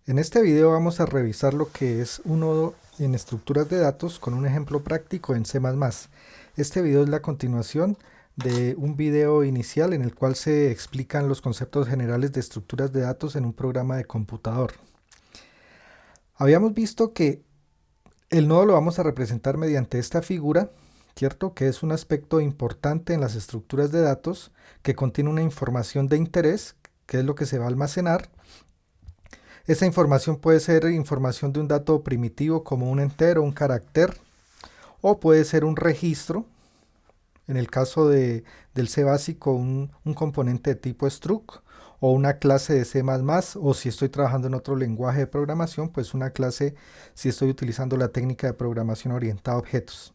En este video vamos a revisar lo que es un nodo en estructuras de datos con un ejemplo práctico en C++. Este video es la continuación de un video inicial en el cual se explican los conceptos generales de estructuras de datos en un programa de computador. Habíamos visto que el nodo lo vamos a representar mediante esta figura, ¿cierto? Que es un aspecto importante en las estructuras de datos que contiene una información de interés, que es lo que se va a almacenar. Esa información puede ser información de un dato primitivo como un entero, un carácter, o puede ser un registro, en el caso del C básico, un componente de tipo struct, o una clase de C++, o si estoy trabajando en otro lenguaje de programación, pues una clase si estoy utilizando la técnica de programación orientada a objetos.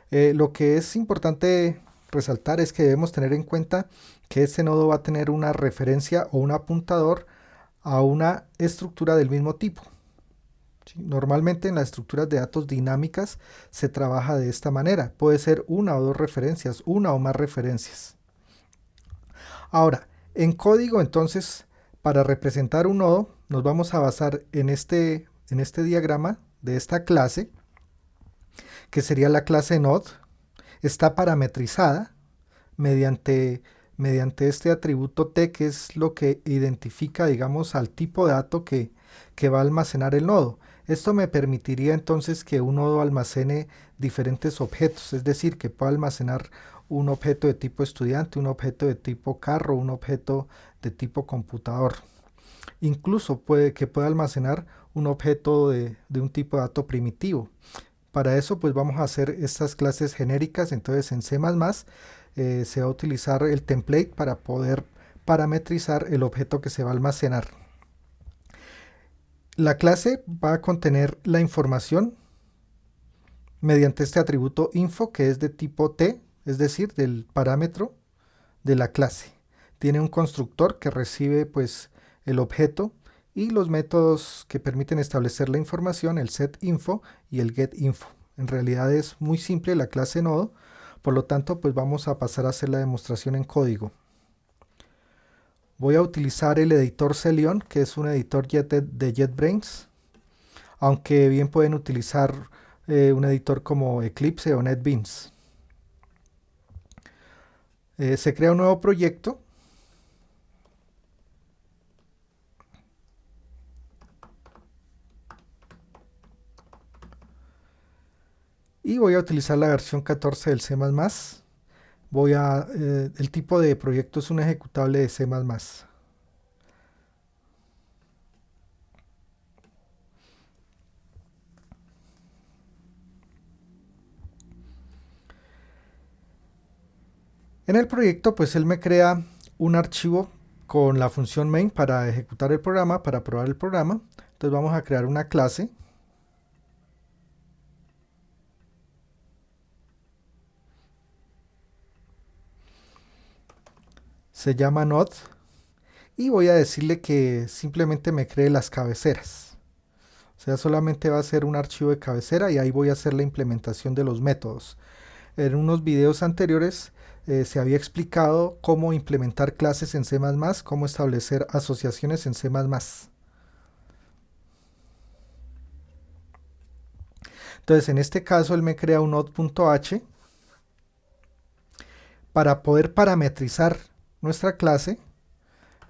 Lo que es importante resaltar es que debemos tener en cuenta que este nodo va a tener una referencia o un apuntador a una estructura del mismo tipo. ¿Sí? Normalmente en las estructuras de datos dinámicas se trabaja de esta manera. Puede ser una o dos referencias, una o más referencias. Ahora, en código entonces, para representar un nodo, nos vamos a basar en este diagrama de esta clase, que sería la clase node. Está parametrizada mediante este atributo t, que es lo que identifica, digamos, al tipo de dato que va a almacenar el nodo. Esto me permitiría entonces que un nodo almacene diferentes objetos, es decir, que pueda almacenar un objeto de tipo estudiante, un objeto de tipo carro, un objeto de tipo computador. Incluso puede almacenar un objeto de un tipo de dato primitivo. Para eso pues vamos a hacer estas clases genéricas. Entonces en C++ se va a utilizar el template para poder parametrizar el objeto que se va a almacenar. La clase va a contener la información mediante este atributo info, que es de tipo t, es decir, del parámetro de la clase. Tiene un constructor que recibe pues el objeto y los métodos que permiten establecer la información, el setInfo y el getInfo. En realidad es muy simple la clase nodo, por lo tanto pues vamos a pasar a hacer la demostración en código. Voy a utilizar el editor Celion, que es un editor de JetBrains, aunque bien pueden utilizar un editor como Eclipse o NetBeans. Se crea un nuevo proyecto. Y voy a utilizar la versión 14 del C++. El tipo de proyecto es un ejecutable de C++. En el proyecto pues él me crea un archivo con la función main para ejecutar el programa, para probar el programa. Entonces vamos a crear una clase. Se llama node y voy a decirle que simplemente me cree las cabeceras. O sea, solamente va a ser un archivo de cabecera y ahí voy a hacer la implementación de los métodos. En unos videos anteriores se había explicado cómo implementar clases en C++, cómo establecer asociaciones en C++. Entonces, en este caso, él me crea un node.h. Para poder parametrizar nuestra clase,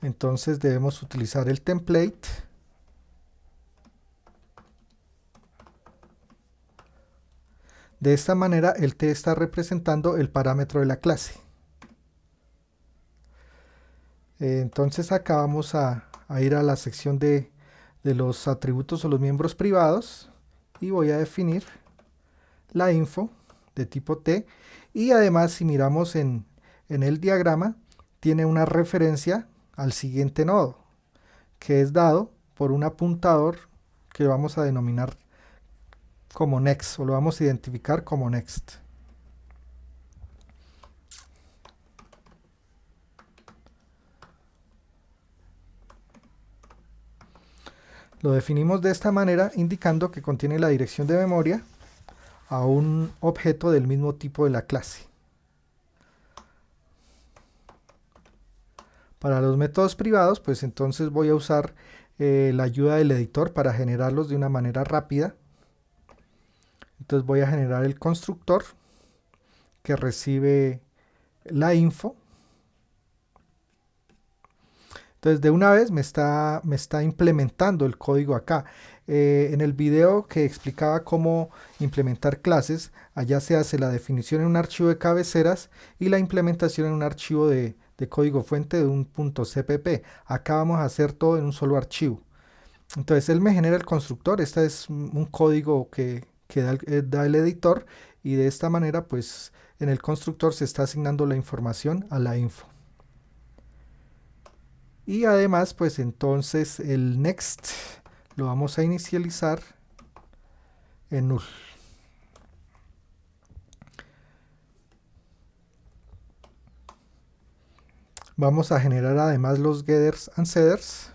entonces debemos utilizar el template. De esta manera, el t está representando el parámetro de la clase. Entonces acá vamos a ir a la sección de los atributos o los miembros privados y voy a definir la info de tipo t, y además si miramos en el diagrama tiene una referencia al siguiente nodo, que es dado por un apuntador que vamos a denominar como next, o lo vamos a identificar como next. Lo definimos de esta manera, indicando que contiene la dirección de memoria a un objeto del mismo tipo de la clase. Para los métodos privados, pues entonces voy a usar la ayuda del editor para generarlos de una manera rápida. Entonces voy a generar el constructor que recibe la info. Entonces de una vez me está implementando el código acá. En el video que explicaba cómo implementar clases, allá se hace la definición en un archivo de cabeceras y la implementación en un archivo de código fuente de un .cpp. Acá vamos a hacer todo en un solo archivo. Entonces él me genera el constructor. Este es un código que da el editor, y de esta manera pues en el constructor se está asignando la información a la info. Y además pues entonces el next lo vamos a inicializar en null. Vamos a generar además los getters and setters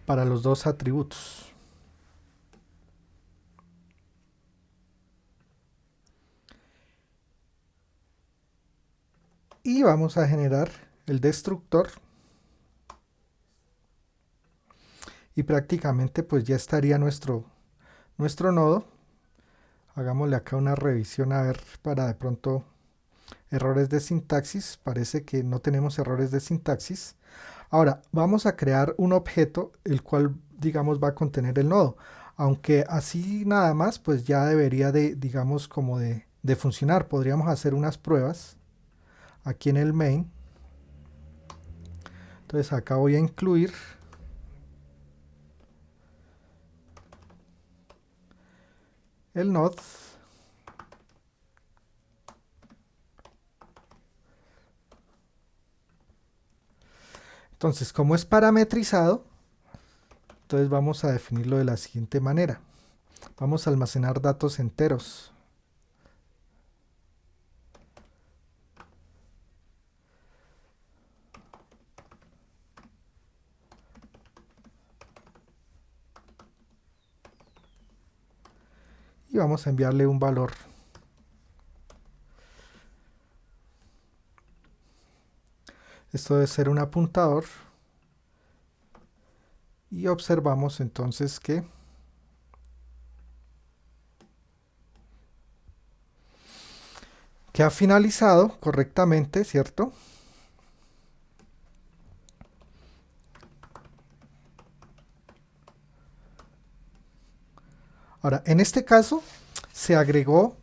para los dos atributos. Y vamos a generar el destructor. Y prácticamente pues ya estaría nuestro nodo. Hagámosle acá una revisión a ver para de pronto errores de sintaxis. Parece que no tenemos errores de sintaxis. Ahora vamos a crear un objeto el cual digamos va a contener el nodo. Aunque así nada más pues ya debería de digamos como de funcionar. Podríamos hacer unas pruebas aquí en el main. Entonces acá voy a incluir el node. Entonces, como es parametrizado, entonces vamos a definirlo de la siguiente manera. Vamos a almacenar datos enteros. Y vamos a enviarle un valor. Esto debe ser un apuntador. Y observamos entonces que ha finalizado correctamente, ¿cierto? Ahora, en este caso se agregó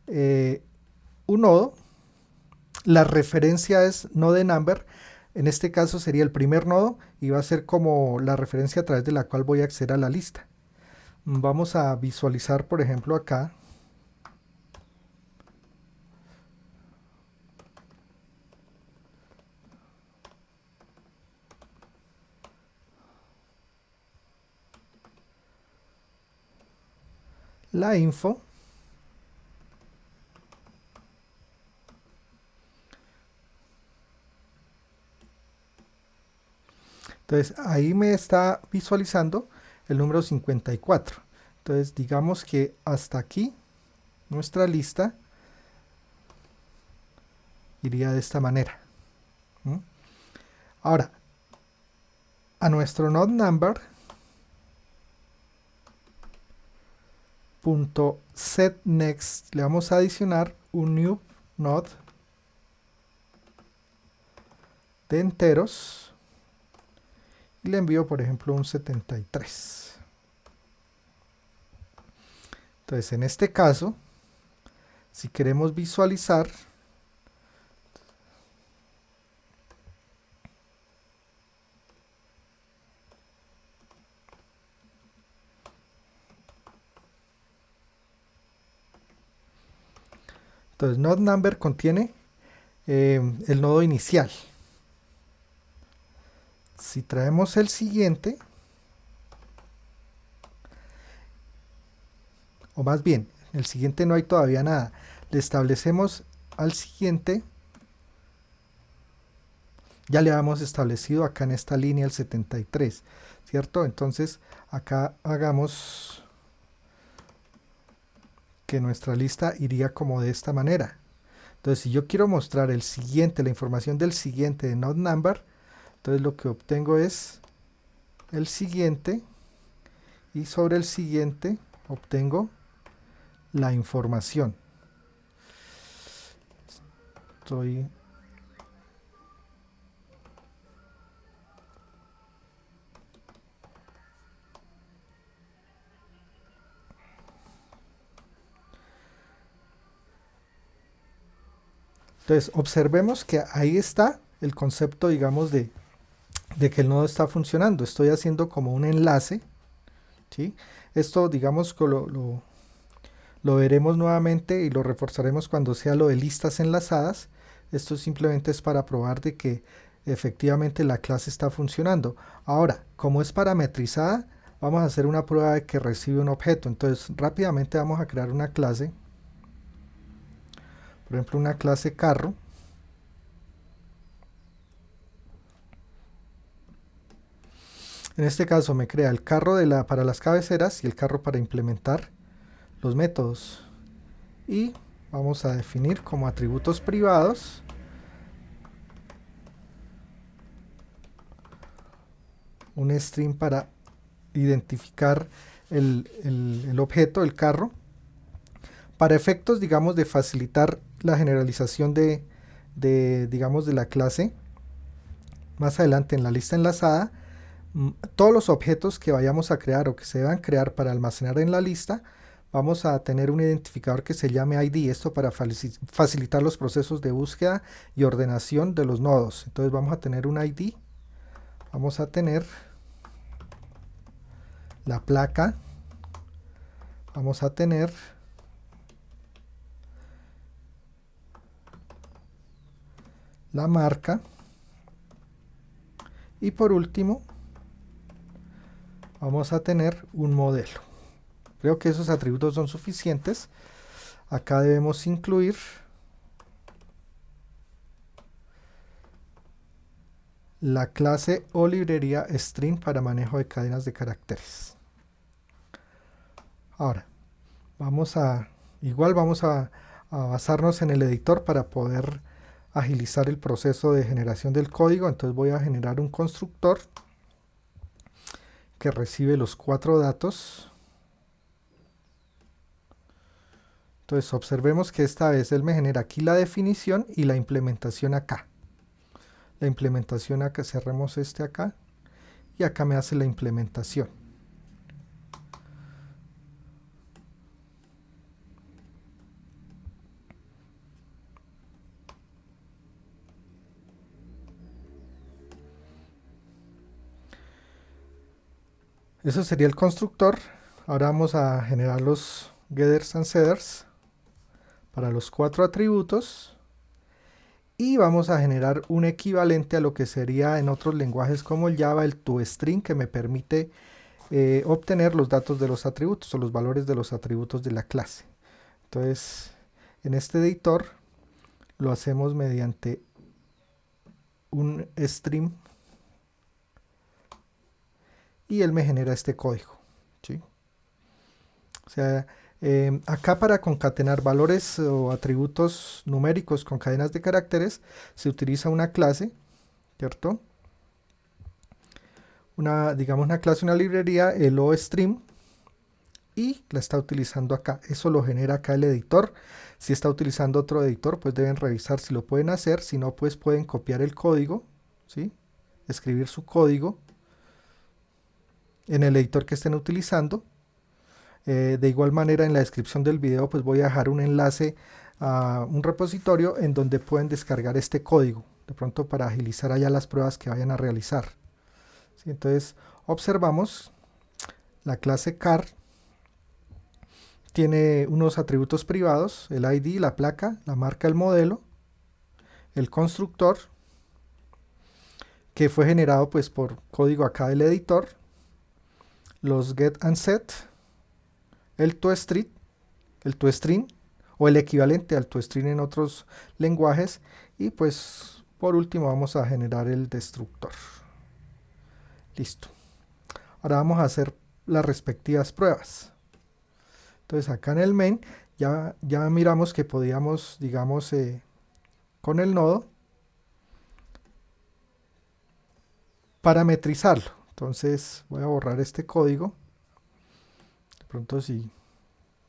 un nodo. La referencia es nodeNumber. En este caso sería el primer nodo y va a ser como la referencia a través de la cual voy a acceder a la lista. Vamos a visualizar, por ejemplo, acá. La info. Entonces ahí me está visualizando el número 54. Entonces digamos que hasta aquí nuestra lista iría de esta manera. Ahora, a nuestro node number .setNext le vamos a adicionar un new node de enteros y le envío por ejemplo un 73. Entonces en este caso, si queremos visualizar entonces node number contiene el nodo inicial. Si traemos el siguiente, o más bien, el siguiente no hay todavía nada, le establecemos al siguiente, ya le habíamos establecido acá en esta línea el 73, ¿cierto? Entonces acá hagamos que nuestra lista iría como de esta manera. Entonces si yo quiero mostrar el siguiente, la información del siguiente de node number, Entonces lo que obtengo es el siguiente, y sobre el siguiente obtengo la información. Entonces observemos que ahí está el concepto, digamos, de que el nodo está funcionando. Estoy haciendo como un enlace, ¿sí? Esto, digamos, que lo veremos nuevamente y lo reforzaremos cuando sea lo de listas enlazadas. Esto simplemente es para probar de que efectivamente la clase está funcionando. Ahora, como es parametrizada, vamos a hacer una prueba de que recibe un objeto. Entonces rápidamente vamos a crear una clase, por ejemplo una clase carro. En este caso me crea el carro para las cabeceras y el carro para implementar los métodos. Y vamos a definir como atributos privados un string para identificar el objeto, el carro, para efectos, digamos, de facilitar la generalización digamos, de la clase. Más adelante en la lista enlazada, todos los objetos que vayamos a crear o que se deban crear para almacenar en la lista, vamos a tener un identificador que se llame ID, esto para facilitar los procesos de búsqueda y ordenación de los nodos. Entonces vamos a tener un ID, vamos a tener la placa, vamos a tener la marca y por último vamos a tener un modelo. Creo que esos atributos son suficientes. Acá debemos incluir la clase o librería string para manejo de cadenas de caracteres. Ahora, igual vamos a basarnos en el editor para poder agilizar el proceso de generación del código. Entonces voy a generar un constructor que recibe los 4 datos. Entonces observemos que esta vez él me genera aquí la definición y la implementación acá. La implementación acá, cerremos este acá, y acá me hace la implementación. Eso sería el constructor. Ahora vamos a generar los getters and setters para los 4 atributos. Y vamos a generar un equivalente a lo que sería en otros lenguajes como el Java, el toString, que me permite obtener los datos de los atributos o los valores de los atributos de la clase. Entonces, en este editor lo hacemos mediante un string y él me genera este código, ¿sí? O sea, acá para concatenar valores o atributos numéricos con cadenas de caracteres se utiliza una clase, ¿cierto? Digamos una clase, una librería, el ostream, y la está utilizando acá. Eso lo genera acá el editor. Si está utilizando otro editor, pues deben revisar si lo pueden hacer. Si no, pues pueden copiar el código, ¿sí? Escribir su código en el editor que estén utilizando. De igual manera, en la descripción del video pues voy a dejar un enlace a un repositorio en donde pueden descargar este código, de pronto para agilizar allá las pruebas que vayan a realizar. ¿Sí? Entonces observamos la clase car tiene unos atributos privados, el ID, la placa, la marca, el modelo, el constructor, que fue generado pues por código acá del editor, los get and set, el toString o el equivalente al toString en otros lenguajes, y pues por último vamos a generar el destructor. Listo. Ahora vamos a hacer las respectivas pruebas. Entonces acá en el main ya miramos que podíamos, digamos, con el nodo parametrizarlo. Entonces voy a borrar este código. De pronto si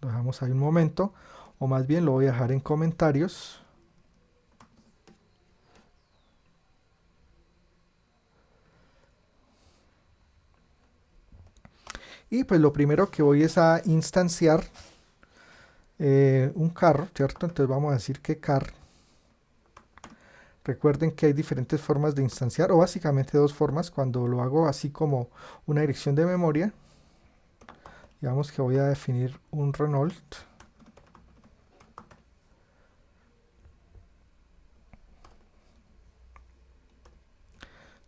lo dejamos ahí un momento, o más bien lo voy a dejar en comentarios. Y pues lo primero que voy es a instanciar un carro, ¿cierto? Entonces vamos a decir que car. Recuerden que hay diferentes formas de instanciar, o básicamente dos formas. Cuando lo hago así como una dirección de memoria, digamos que voy a definir un Renault.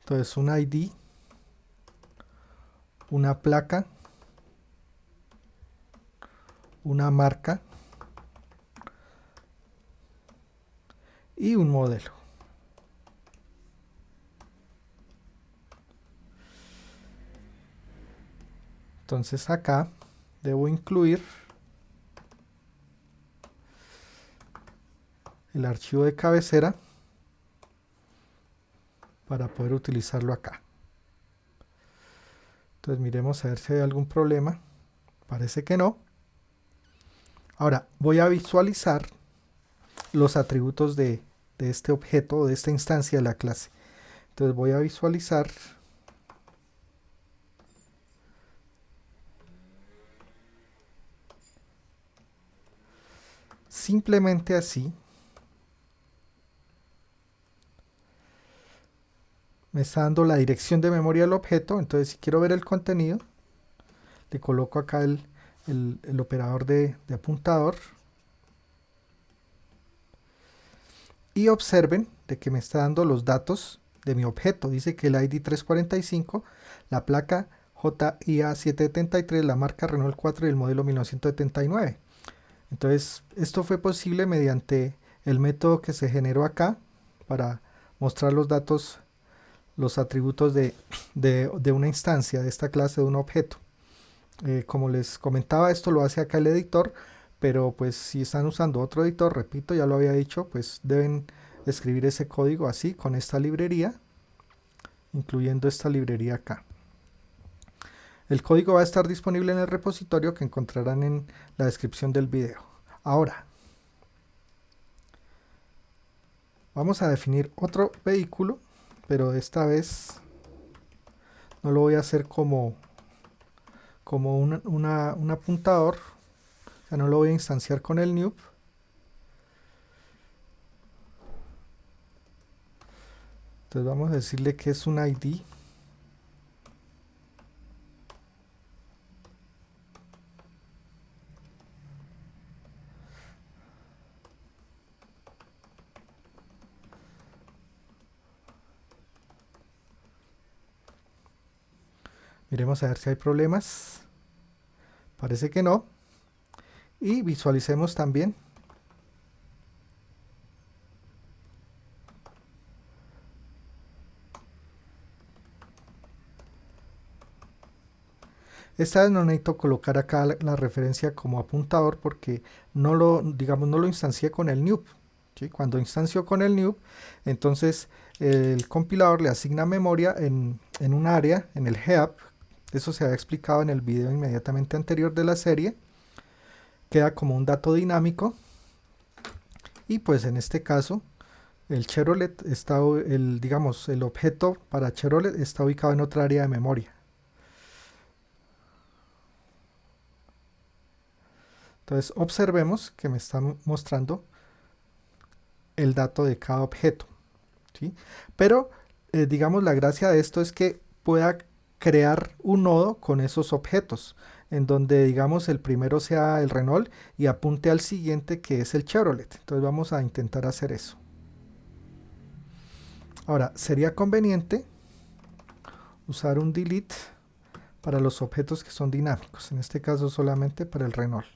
Entonces un ID, una placa, una marca y un modelo. Entonces acá debo incluir el archivo de cabecera para poder utilizarlo acá. Entonces miremos a ver si hay algún problema. Parece que no. Ahora voy a visualizar los atributos de este objeto, de esta instancia de la clase. Entonces voy a visualizar simplemente así. Me está dando la dirección de memoria del objeto. Entonces si quiero ver el contenido, le coloco acá el operador de apuntador. Y observen de que me está dando los datos de mi objeto. Dice que el ID 345, la placa JIA 773, la marca Renault 4 y el modelo 1979. Entonces esto fue posible mediante el método que se generó acá para mostrar los datos, los atributos de una instancia de esta clase de un objeto. Como les comentaba, esto lo hace acá el editor, pero pues si están usando otro editor, repito, ya lo había dicho, pues deben escribir ese código así con esta librería, incluyendo esta librería acá. El código va a estar disponible en el repositorio que encontrarán en la descripción del video. Ahora vamos a definir otro vehículo, pero esta vez no lo voy a hacer como un apuntador, o sea, no lo voy a instanciar con el new. Entonces vamos a decirle que es un ID. Miremos a ver si hay problemas. Parece que no. Y visualicemos también. Esta vez no necesito colocar acá la referencia como apuntador porque no lo, digamos, no lo instancié con el new. ¿Sí? Cuando instancio con el new, entonces el compilador le asigna memoria en un área, en el heap. Eso se había explicado en el video inmediatamente anterior de la serie. Queda como un dato dinámico. Y pues en este caso, el Chevrolet está, digamos, el objeto para Chevrolet está ubicado en otra área de memoria. Entonces observemos que me está mostrando el dato de cada objeto, ¿sí? Pero digamos la gracia de esto es que pueda crear un nodo con esos objetos, en donde digamos el primero sea el Renault y apunte al siguiente que es el Chevrolet. Entonces vamos a intentar hacer eso. Ahora, sería conveniente usar un delete para los objetos que son dinámicos, en este caso solamente para el Renault.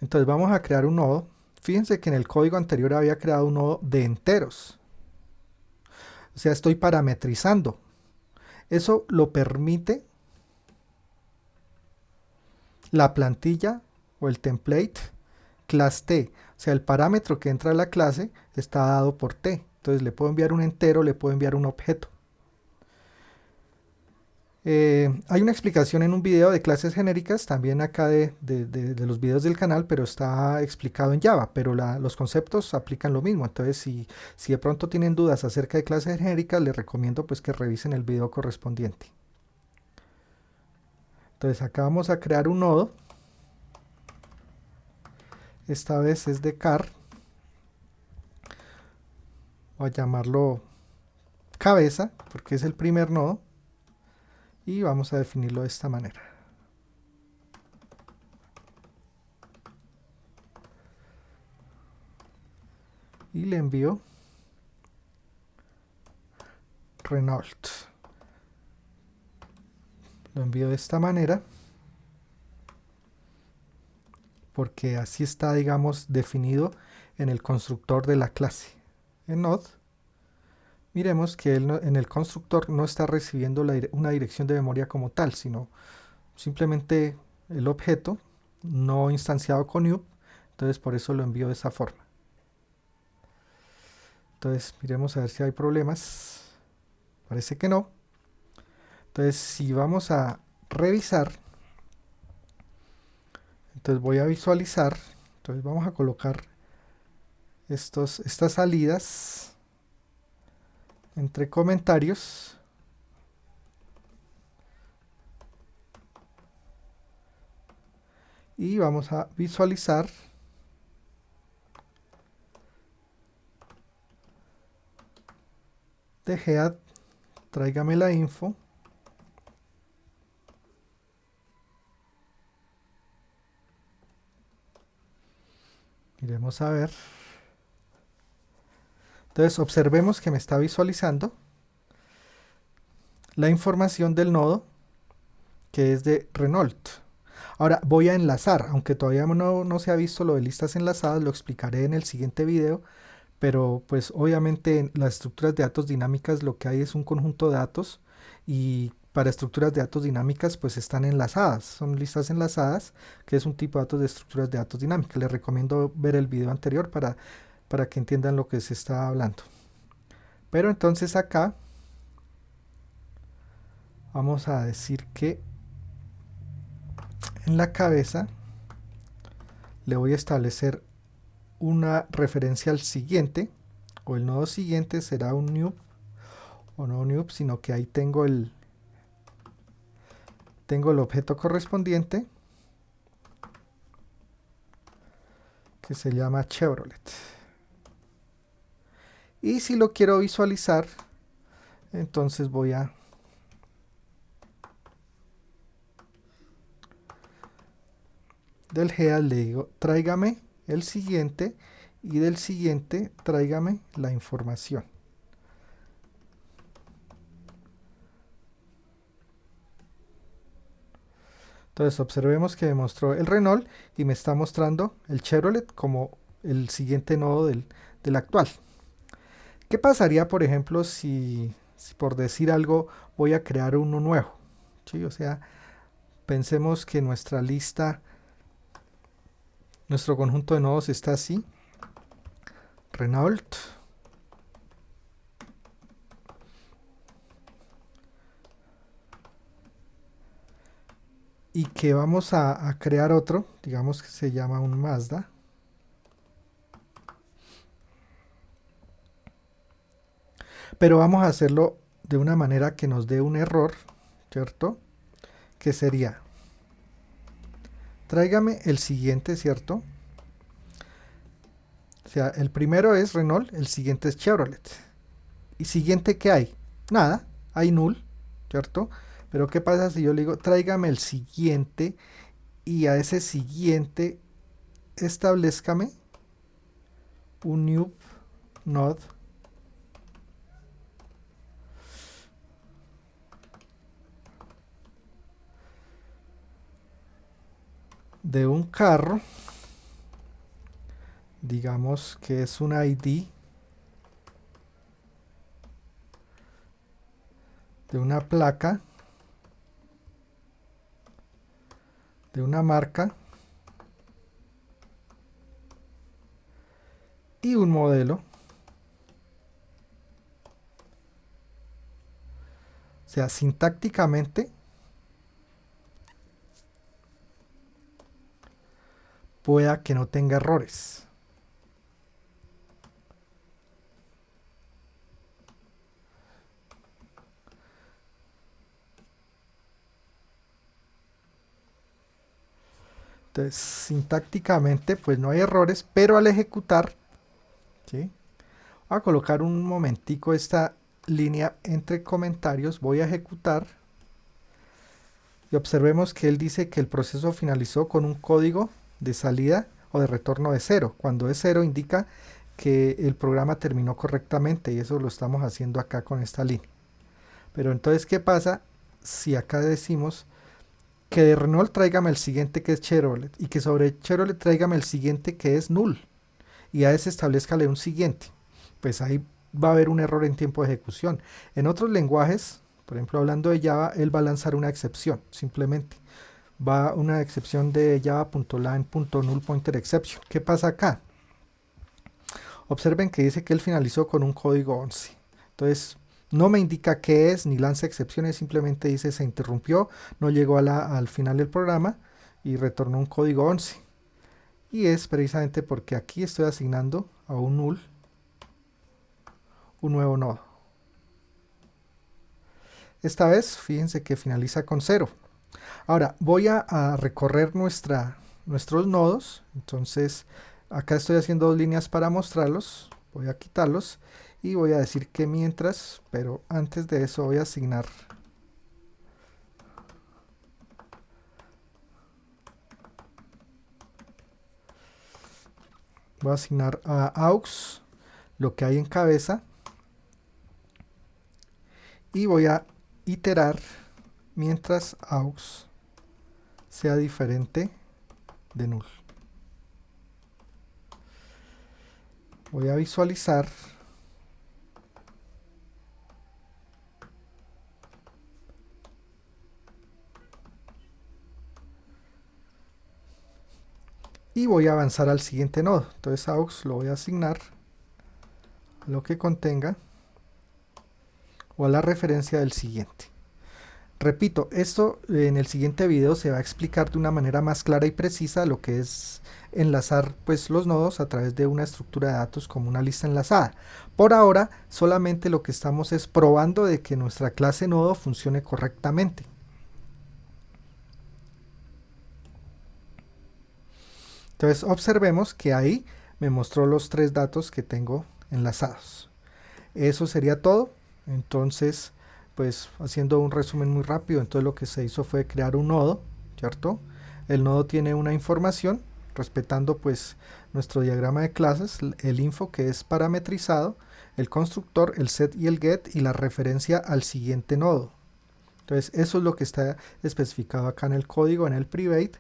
Entonces vamos a crear un nodo. Fíjense que en el código anterior había creado un nodo de enteros. O sea, estoy parametrizando. Eso lo permite la plantilla o el template class T. O sea, el parámetro que entra a la clase está dado por T. Entonces le puedo enviar un entero, le puedo enviar un objeto. Hay una explicación en un video de clases genéricas, también acá de los videos del canal, pero está explicado en Java, pero los conceptos aplican lo mismo. Entonces, si de pronto tienen dudas acerca de clases genéricas, les recomiendo pues que revisen el video correspondiente. Entonces, acá vamos a crear un nodo. Esta vez es de car. Voy a llamarlo cabeza, porque es el primer nodo. Y vamos a definirlo de esta manera. Y le envío Renault. Lo envío de esta manera porque así está, digamos, definido en el constructor de la clase. En Node, miremos que en el constructor no está recibiendo una dirección de memoria como tal, sino simplemente el objeto no instanciado con new. Entonces por eso lo envío de esa forma. Entonces miremos a ver si hay problemas. Parece que no. Entonces si vamos a revisar, entonces voy a visualizar. Entonces vamos a colocar estas salidas entre comentarios. Y vamos a visualizar de head, tráigame la info. Iremos a ver. Entonces observemos que me está visualizando la información del nodo que es de Renault. Ahora voy a enlazar, aunque todavía no se ha visto lo de listas enlazadas, lo explicaré en el siguiente video, pero pues obviamente en las estructuras de datos dinámicas lo que hay es un conjunto de datos y para estructuras de datos dinámicas pues están enlazadas, son listas enlazadas, que es un tipo de datos de estructuras de datos dinámicas. Les recomiendo ver el video anterior para que entiendan lo que se está hablando. Pero entonces acá vamos a decir que en la cabeza le voy a establecer una referencia al siguiente, o el nodo siguiente será un new, o no new, sino que ahí tengo el objeto correspondiente que se llama Chevrolet. Y si lo quiero visualizar, entonces voy a del head le digo tráigame el siguiente y del siguiente tráigame la información. Entonces observemos que me mostró el Renault y me está mostrando el Chevrolet como el siguiente nodo del actual. ¿Qué pasaría, por ejemplo, si por decir algo voy a crear uno nuevo? ¿Sí? O sea, pensemos que nuestra lista, nuestro conjunto de nodos está así. Renault. Y que vamos a crear otro, digamos que se llama un Mazda. Pero vamos a hacerlo de una manera que nos dé un error, ¿cierto? Que sería, tráigame el siguiente, ¿cierto? O sea, el primero es Renault, el siguiente es Chevrolet. ¿Y siguiente qué hay? Nada, hay null, ¿cierto? Pero ¿qué pasa si yo le digo, tráigame el siguiente y a ese siguiente establezcame un new node de un carro, digamos que es un ID de una placa, de una marca y un modelo. sea, sintácticamente pueda que no tenga errores. Entonces, sintácticamente, pues no hay errores, pero al ejecutar, ¿sí? Voy a colocar un momentico esta línea entre comentarios, voy a ejecutar y observemos que él dice que el proceso finalizó con un código de salida o de retorno de 0. Cuando es 0 indica que el programa terminó correctamente y eso lo estamos haciendo acá con esta línea. Pero entonces, ¿qué pasa si acá decimos que de Renault tráigame el siguiente que es Chevrolet y que sobre Chevrolet tráigame el siguiente que es null y a ese establezcale un siguiente? Pues ahí va a haber un error en tiempo de ejecución. En otros lenguajes, por ejemplo hablando de Java, él va a lanzar una excepción, simplemente va una excepción de java.line.nullPointerException. ¿Qué pasa acá? Observen que dice que él finalizó con un código 11. Entonces no me indica qué es ni lanza excepciones, simplemente dice se interrumpió, no llegó al final del programa y retornó un código 11. Y es precisamente porque aquí estoy asignando a un null un nuevo nodo. Esta vez fíjense que finaliza con 0. Ahora voy a recorrer nuestros nodos. Entonces acá estoy haciendo dos líneas para mostrarlos. Voy a quitarlos y voy a decir que mientras, pero antes de eso voy a asignar a aux lo que hay en cabeza y voy a iterar mientras aux sea diferente de null. Voy a visualizar y voy a avanzar al siguiente nodo. Entonces aux lo voy a asignar a lo que contenga o a la referencia del siguiente. Repito, esto en el siguiente video se va a explicar de una manera más clara y precisa lo que es enlazar pues los nodos a través de una estructura de datos como una lista enlazada. Por ahora solamente lo que estamos es probando de que nuestra clase nodo funcione correctamente. Entonces observemos que ahí me mostró los 3 datos que tengo enlazados. Eso sería todo. Entonces pues haciendo un resumen muy rápido, entonces lo que se hizo fue crear un nodo, ¿cierto? El nodo tiene una información respetando pues nuestro diagrama de clases, el info que es parametrizado, el constructor, el set y el get y la referencia al siguiente nodo. Entonces eso es lo que está especificado acá en el código, en el private.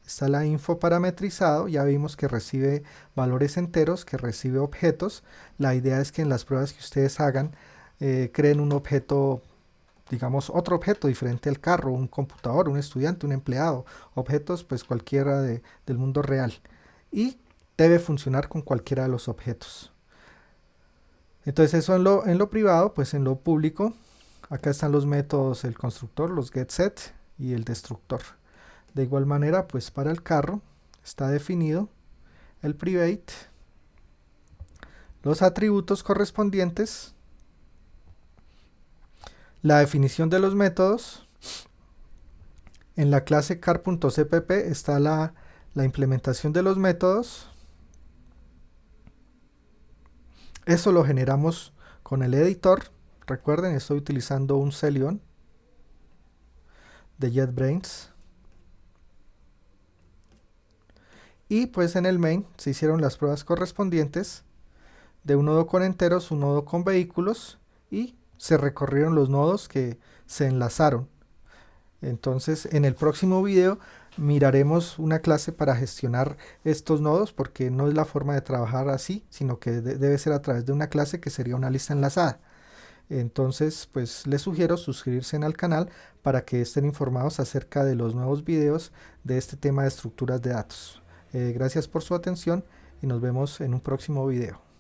Está la info parametrizado, ya vimos que recibe valores enteros, que recibe objetos. La idea es que en las pruebas que ustedes hagan creen un objeto, digamos otro objeto diferente al carro, un computador, un estudiante, un empleado, objetos pues cualquiera del mundo real y debe funcionar con cualquiera de los objetos. Entonces eso en lo privado. Pues en lo público acá están los métodos, el constructor, los getSet y el destructor. De igual manera pues para el carro está definido el private, los atributos correspondientes, la definición de los métodos. En la clase car.cpp está la implementación de los métodos. Eso lo generamos con el editor. Recuerden, estoy utilizando un Celion de JetBrains. Y pues en el main se hicieron las pruebas correspondientes de un nodo con enteros, un nodo con vehículos y se recorrieron los nodos que se enlazaron. Entonces en el próximo video miraremos una clase para gestionar estos nodos, porque no es la forma de trabajar así, sino que debe ser a través de una clase que sería una lista enlazada. Entonces pues les sugiero suscribirse al canal para que estén informados acerca de los nuevos videos de este tema de estructuras de datos. Gracias por su atención y nos vemos en un próximo video.